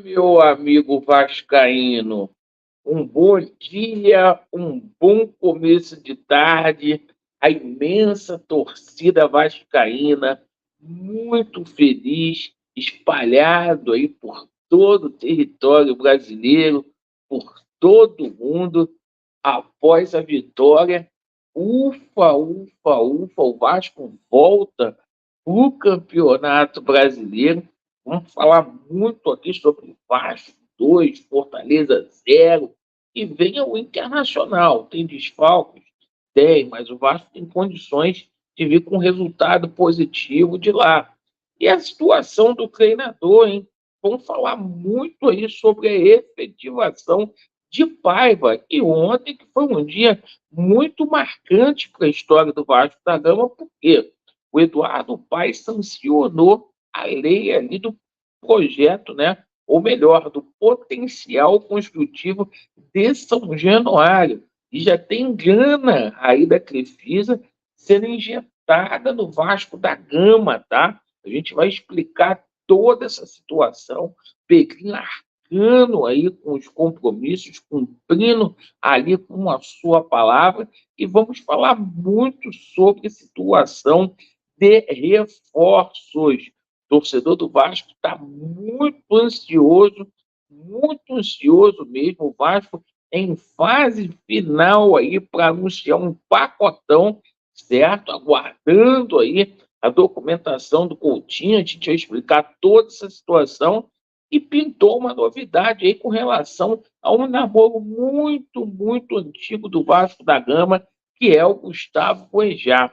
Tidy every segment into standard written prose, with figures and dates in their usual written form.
Meu amigo vascaíno, um bom dia, um bom começo de tarde, a imensa torcida vascaína, muito feliz, espalhado aí por todo o território brasileiro, por todo o mundo, após a vitória. Ufa, ufa, ufa, o Vasco volta para o Campeonato Brasileiro. Vamos falar muito aqui sobre Vasco 2, Fortaleza 0, e venha o Internacional. Tem desfalques? Tem, mas o Vasco tem condições de vir com um resultado positivo de lá. E a situação do treinador, hein? Vamos falar muito aí sobre a efetivação de Paiva. E ontem, que foi um dia muito marcante para a história do Vasco da Gama, porque o Eduardo Paes sancionou a lei ali do projeto, né? Ou melhor, do potencial construtivo de São Januário. E já tem grana aí da Crefisa sendo injetada no Vasco da Gama, tá? A gente vai explicar toda essa situação, Pedrinho arcando aí com os compromissos, cumprindo ali com a sua palavra, e vamos falar muito sobre a situação de reforços. O torcedor do Vasco está muito ansioso mesmo. O Vasco em fase final aí para anunciar um pacotão, certo? Aguardando aí a documentação do Coutinho. A gente vai explicar toda essa situação e pintou uma novidade aí com relação a um namoro muito, muito antigo do Vasco da Gama, que é o Gustavo Cuejá.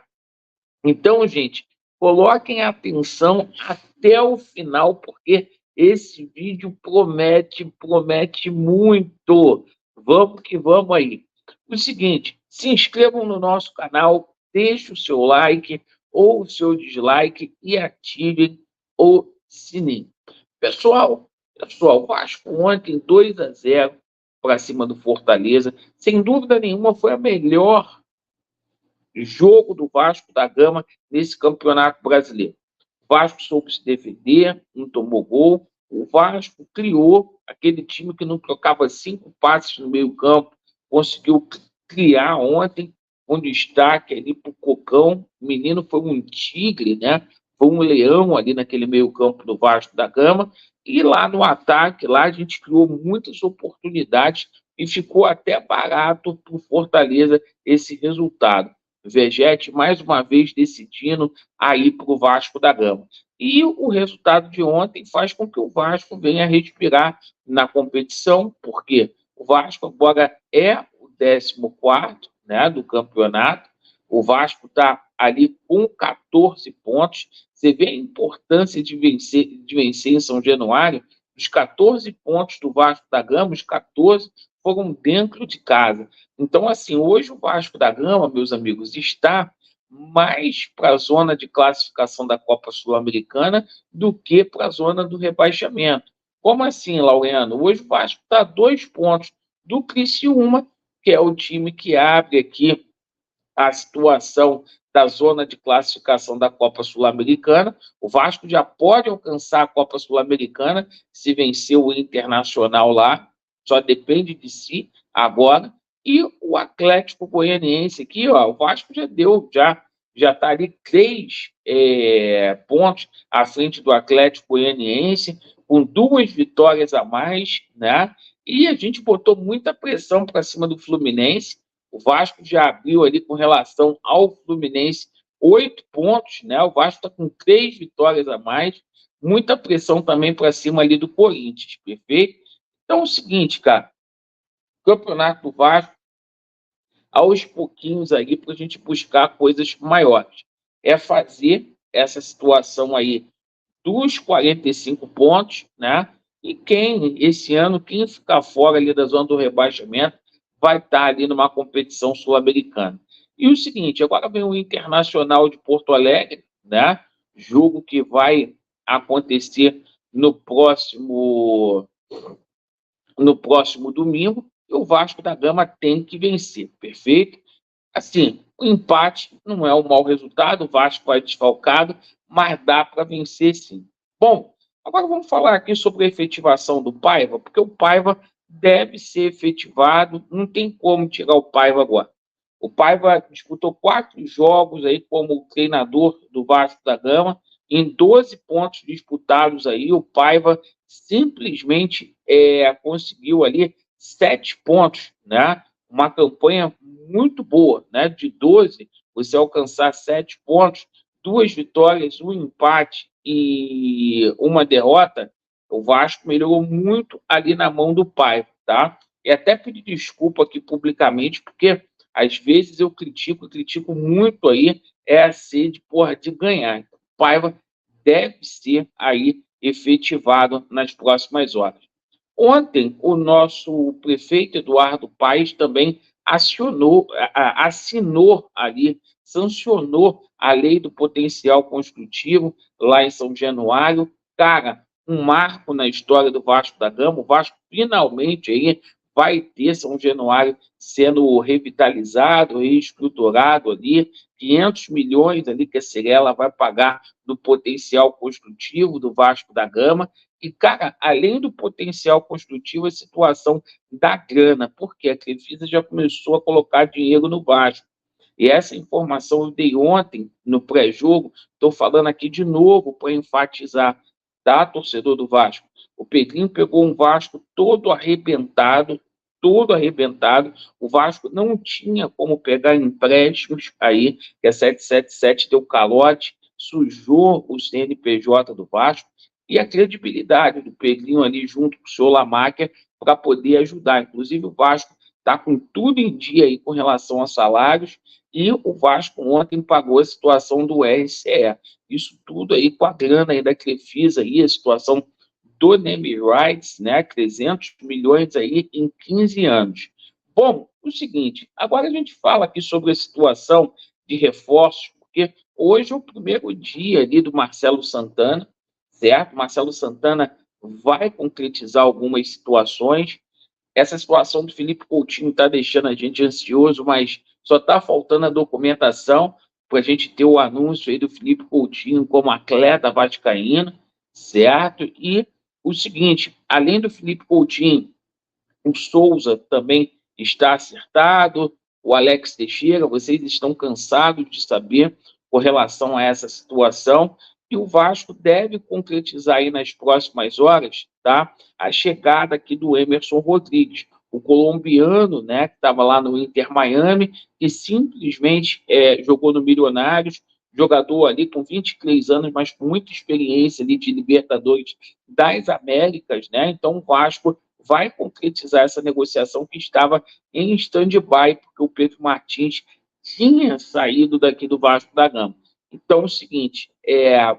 Então, gente, coloquem atenção até o final, porque esse vídeo promete, promete muito. Vamos que vamos aí. O seguinte, se inscrevam no nosso canal, deixe o seu like ou o seu dislike e ativem o sininho. Pessoal, Vasco ontem 2-0 para cima do Fortaleza. Sem dúvida nenhuma, foi a melhor jogo do Vasco da Gama nesse Campeonato Brasileiro. O Vasco soube se defender, não tomou gol. O Vasco criou aquele time que não trocava 5 passes no meio-campo, conseguiu criar ontem um destaque ali para o Cocão. O menino foi um tigre, né? Foi um leão ali naquele meio-campo do Vasco da Gama. E lá no ataque, lá a gente criou muitas oportunidades e ficou até barato para o Fortaleza esse resultado. Vegete mais uma vez decidindo aí para o Vasco da Gama. E o resultado de ontem faz com que o Vasco venha respirar na competição, porque o Vasco agora é o 14º, né, do campeonato. O Vasco está ali com 14 pontos. Você vê a importância de vencer em São Januário. Os 14 pontos do Vasco da Gama, os 14 foram dentro de casa. Então, assim, hoje o Vasco da Gama, meus amigos, está mais para a zona de classificação da Copa Sul-Americana do que para a zona do rebaixamento. Como assim, Laureano? Hoje o Vasco está a 2 pontos do Criciúma, que é o time que abre aqui a situação da zona de classificação da Copa Sul-Americana. O Vasco já pode alcançar a Copa Sul-Americana se vencer o Internacional lá, só depende de si agora. E o Atlético Goianiense aqui, ó, o Vasco já está ali 3 pontos à frente do Atlético Goianiense, com 2 vitórias a mais, né? E a gente botou muita pressão para cima do Fluminense. O Vasco já abriu ali com relação ao Fluminense 8 pontos, né? O Vasco está com 3 vitórias a mais, muita pressão também para cima ali do Corinthians, perfeito? Então é o seguinte, cara, Campeonato do Vasco, aos pouquinhos aí para a gente buscar coisas maiores. É fazer essa situação aí dos 45 pontos, né? E esse ano, quem ficar fora ali da zona do rebaixamento, vai estar ali numa competição sul-americana. E o seguinte, agora vem o Internacional de Porto Alegre, né? Jogo que vai acontecer no próximo domingo, e o Vasco da Gama tem que vencer, perfeito? Assim, o empate não é um mau resultado, o Vasco vai desfalcado, mas dá para vencer sim. Bom, Agora vamos falar aqui sobre a efetivação do Paiva, porque o Paiva deve ser efetivado, não tem como tirar o Paiva agora. O Paiva disputou 4 jogos aí como treinador do Vasco da Gama, em 12 pontos disputados aí, o Paiva simplesmente conseguiu ali 7 pontos, né? Uma campanha muito boa, né? De 12, você alcançar 7 pontos, 2 vitórias, um empate e uma derrota, o Vasco melhorou muito ali na mão do Paiva, tá? E até pedir desculpa aqui publicamente, porque às vezes eu critico muito aí, a sede, porra, de ganhar. Então, o Paiva deve ser aí efetivado nas próximas horas. Ontem, o nosso prefeito Eduardo Paes também assinou ali, sancionou a lei do potencial construtivo lá em São Januário. Cara, um marco na história do Vasco da Gama. O Vasco finalmente aí vai ter São Januário sendo revitalizado, reestruturado ali, 500 milhões ali que a Cirela vai pagar do potencial construtivo do Vasco da Gama. E, cara, além do potencial construtivo, a situação da grana, porque a Crefisa já começou a colocar dinheiro no Vasco. E essa informação eu dei ontem no pré-jogo, estou falando aqui de novo para enfatizar, tá, torcedor do Vasco? O Pedrinho pegou um Vasco todo arrebentado. O Vasco não tinha como pegar empréstimos aí, que a 777 deu calote, sujou o CNPJ do Vasco e a credibilidade do Pedrinho ali junto com o senhor Lamáquia para poder ajudar. Inclusive, o Vasco está com tudo em dia aí com relação a salários e o Vasco ontem pagou a situação do RCE. Isso tudo aí com a grana aí da Crefisa, aí, a situação do Name Rights, né? 300 milhões aí em 15 anos. Bom, o seguinte, agora a gente fala aqui sobre a situação de reforços, porque hoje é o primeiro dia ali do Marcelo Santana, certo? Marcelo Santana vai concretizar algumas situações. Essa situação do Felipe Coutinho está deixando a gente ansioso, mas só está faltando a documentação para a gente ter o anúncio aí do Felipe Coutinho como atleta vascaíno, certo? E o seguinte, além do Felipe Coutinho, o Souza também está acertado, o Alex Teixeira, vocês estão cansados de saber com relação a essa situação, e o Vasco deve concretizar aí nas próximas horas, tá? A chegada aqui do Emerson Rodrigues, o colombiano, né, que estava lá no Inter Miami, que simplesmente jogou no Milionários, jogador ali com 23 anos, mas com muita experiência ali de Libertadores das Américas, né? Então o Vasco vai concretizar essa negociação que estava em stand-by, porque o Pedro Martins tinha saído daqui do Vasco da Gama. Então, é o seguinte,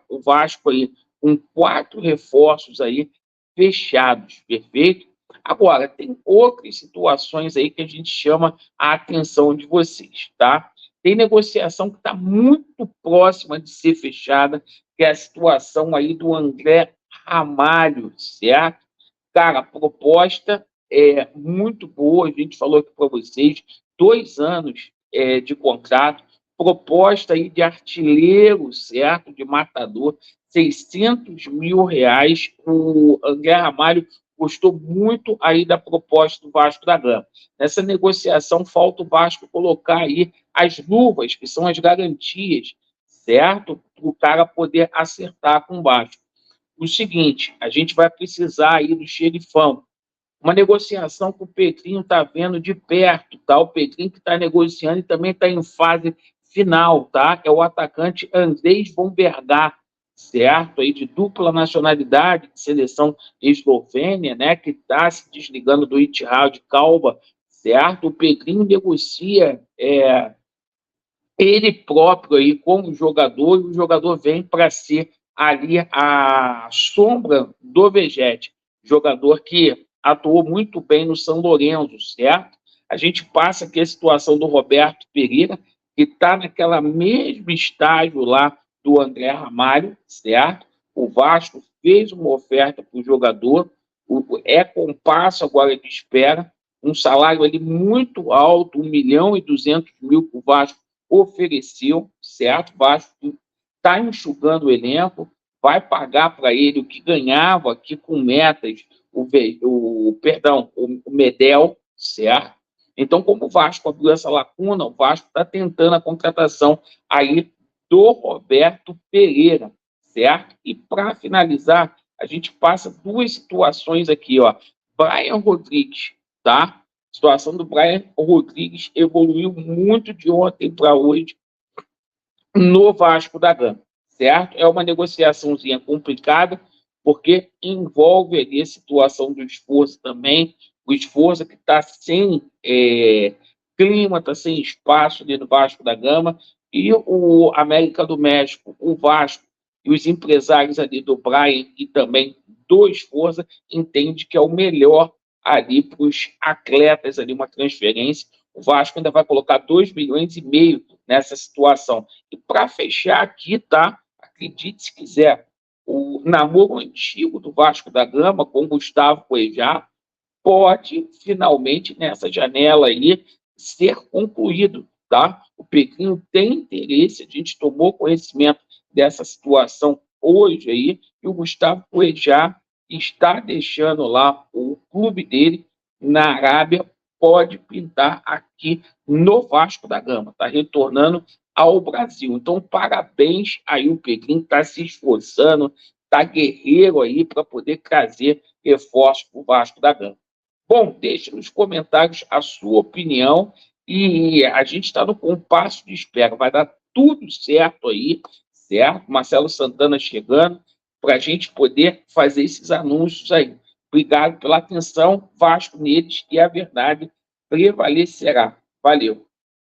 o Vasco aí com 4 reforços aí fechados, perfeito? Agora, tem outras situações aí que a gente chama a atenção de vocês, tá? Tem negociação que está muito próxima de ser fechada, que é a situação aí do André Ramalho, certo? Cara, a proposta é muito boa, a gente falou aqui para vocês, 2 anos de contrato, proposta aí de artilheiro, certo? De matador, R$ 600 mil. O André Ramalho gostou muito aí da proposta do Vasco da Gama. Nessa negociação, falta o Vasco colocar aí as luvas, que são as garantias, certo? Para o cara poder acertar com o Vasco. O seguinte, a gente vai precisar aí do xerifão. Uma negociação que o Pedrinho está vendo de perto, tá? O Pedrinho que está negociando e também está em fase final, tá? É o atacante Andrés Bombergar, certo? Aí de dupla nacionalidade, de seleção eslovênia, né? Que está se desligando do Ittihad Calba, certo? O Pedrinho negocia ele próprio aí como jogador, e o jogador vem para ser ali a sombra do Vegete, jogador que atuou muito bem no São Lourenço, certo? A gente passa aqui a situação do Roberto Pereira, que está naquela mesmo estágio lá do André Ramalho, certo? O Vasco fez uma oferta para o jogador, é compasso agora de espera, um salário ali muito alto, 1.200.000 para o Vasco ofereceu, certo? O Vasco está enxugando o elenco, vai pagar para ele o que ganhava aqui com metas, o Medel, certo? Então, como o Vasco abriu essa lacuna, o Vasco está tentando a contratação aí do Roberto Pereira, certo? E para finalizar, a gente passa duas situações aqui, ó. Brian Rodrigues, tá? A situação do Brian Rodrigues evoluiu muito de ontem para hoje no Vasco da Gama, certo? É uma negociaçãozinha complicada, porque envolve ali a situação do esforço também, o esforço que está sem clima, está sem espaço ali no Vasco da Gama, e o América do México, o Vasco e os empresários ali do Brian e também do esforço entende que é o melhor ali para os atletas ali, uma transferência. O Vasco ainda vai colocar 2,5 milhões nessa situação. E para fechar aqui, tá? Acredite se quiser, o namoro antigo do Vasco da Gama com Gustavo Cuejá pode finalmente nessa janela aí ser concluído, tá? O Pedrinho tem interesse, a gente tomou conhecimento dessa situação hoje aí, e o Gustavo Cuejá está deixando lá o clube dele na Arábia, pode pintar aqui no Vasco da Gama, está retornando ao Brasil. Então, parabéns aí, o Pedrinho está se esforçando, está guerreiro aí para poder trazer reforços para o Vasco da Gama. Bom, deixe nos comentários a sua opinião e a gente está no compasso de espera. Vai dar tudo certo aí, certo? Marcelo Santana chegando para a gente poder fazer esses anúncios aí. Obrigado pela atenção, Vasco neles e a verdade prevalecerá. Valeu.